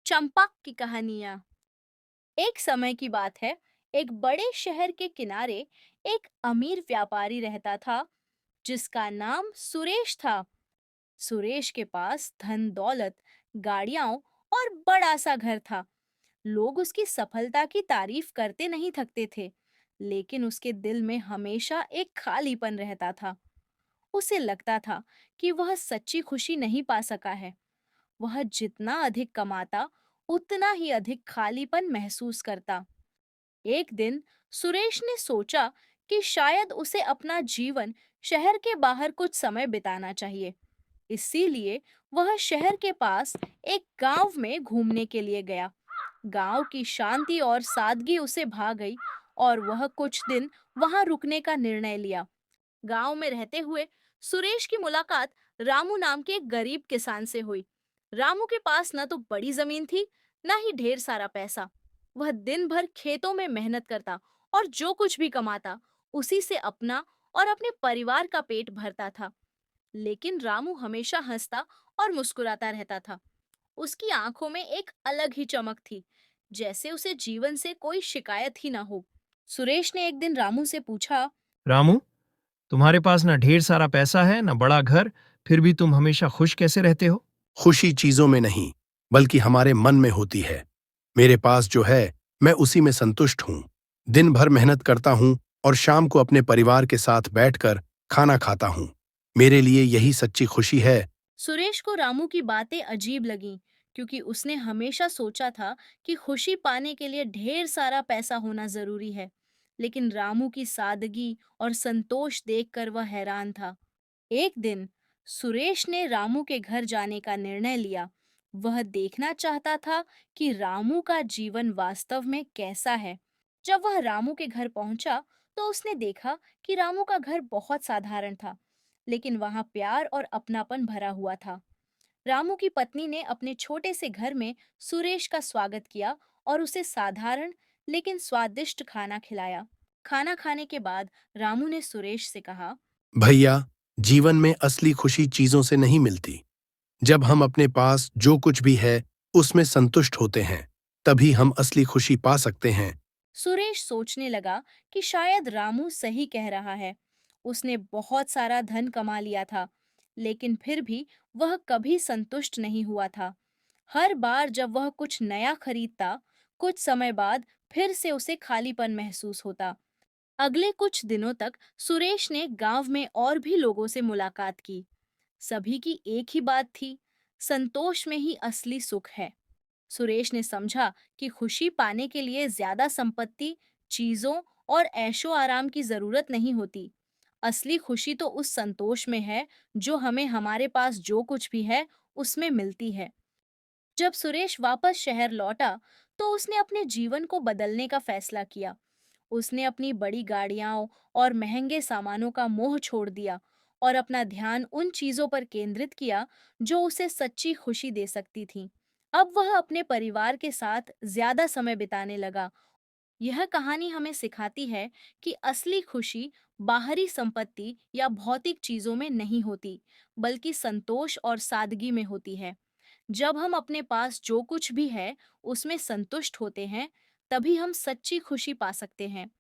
चंपक की कहानियां। एक समय की बात है। एक बड़े शहर के किनारे एक अमीर व्यापारी रहता था जिसका नाम सुरेश था। सुरेश के पास धन दौलत, गाड़ियां और बड़ा सा घर था। लोग उसकी सफलता की तारीफ करते नहीं थकते थे, लेकिन उसके दिल में हमेशा एक खालीपन रहता था। उसे लगता था कि वह सच्ची खुशी नहीं पा सका है। वह जितना अधिक कमाता, उतना ही अधिक खालीपन महसूस करता। एक दिन सुरेश ने सोचा कि शायद उसे अपना जीवन शहर के बाहर कुछ समय बिताना चाहिए। इसीलिए वह शहर के पास एक गांव में घूमने के लिए गया। गांव की शांति और सादगी उसे भा गई और वह कुछ दिन वहां रुकने का निर्णय लिया। गांव में रहते हुए सुरेश की मुलाकात रामू नाम के एक गरीब किसान से हुई। रामू के पास न तो बड़ी जमीन थी, न ही ढेर सारा पैसा। वह दिन भर खेतों में मेहनत करता और जो कुछ भी कमाता उसी से अपना और अपने परिवार का पेट भरता था। लेकिन रामू हमेशा हंसता और मुस्कुराता रहता था। उसकी आंखों में एक अलग ही चमक थी, जैसे उसे जीवन से कोई शिकायत ही ना हो। सुरेश ने एक दिन रामू से पूछा। रामू, तुम्हारे पास ना ढेर सारा पैसा है ना बड़ा घर, फिर भी तुम हमेशा खुश कैसे रहते हो? खुशी चीजों में नहीं, बल्कि हमारे मन में होती है। मेरे पास जो है, मैं उसी में संतुष्ट हूँ। दिन भर मेहनत करता हूँ और शाम को अपने परिवार के साथ बैठकर खाना खाता हूँ। मेरे लिए यही सच्ची खुशी है। सुरेश को रामू की बातें अजीब लगीं, क्योंकि उसने हमेशा सोचा था कि खुशी पाने के लिए ढेर सारा पैसा होना जरूरी है। लेकिन रामू की सादगी और संतोष देखकर वह हैरान था। एक दिन सुरेश ने रामू के घर जाने का निर्णय लिया। वह देखना चाहता था कि रामू का जीवन वास्तव में कैसा है। जब वह रामू के घर पहुंचा, तो उसने देखा कि रामू का घर बहुत साधारण था, लेकिन वहां प्यार और अपनापन भरा हुआ था। रामू की पत्नी ने अपने छोटे से घर में सुरेश का स्वागत किया और उसे साधारण लेकिन स्वादिष्ट खाना खिलाया। खाना खाने के बाद रामू ने सुरेश से कहा। भैया, जीवन में असली खुशी चीजों से नहीं मिलती। जब हम अपने पास जो कुछ भी है, उसमें संतुष्ट होते हैं, तभी हम असली खुशी पा सकते हैं। सुरेश सोचने लगा कि शायद रामू सही कह रहा है। उसने बहुत सारा धन कमा लिया था, लेकिन फिर भी वह कभी संतुष्ट नहीं हुआ था। हर बार जब वह कुछ नया खरीदता, कुछ समय बाद फिर से उसे खालीपन महसूस होता। अगले कुछ दिनों तक सुरेश ने गांव में और भी लोगों से मुलाकात की। सभी की एक ही बात थी, संतोष में ही असली सुख है। सुरेश ने समझा कि खुशी पाने के लिए ज्यादा संपत्ति, चीजों और ऐशो आराम की जरूरत नहीं होती। असली खुशी तो उस संतोष में है जो हमें हमारे पास जो कुछ भी है उसमें मिलती है। जब सुरेश वापस शहर लौटा, तो उसने अपने जीवन को बदलने का फैसला किया। उसने अपनी बड़ी गाड़ियां और महंगे सामानों का मोह छोड़ दिया और अपना ध्यान उन चीजों पर केंद्रित किया जो उसे सच्ची खुशी दे सकती थीं। अब वह अपने परिवार के साथ ज्यादा समय बिताने लगा। यह कहानी हमें सिखाती है कि असली खुशी बाहरी संपत्ति या भौतिक चीजों में नहीं होती, बल्कि संतोष और सादगी में होती है। जब हम अपने पास जो कुछ भी है उसमें संतुष्ट होते हैं, तभी हम सच्ची खुशी पा सकते हैं।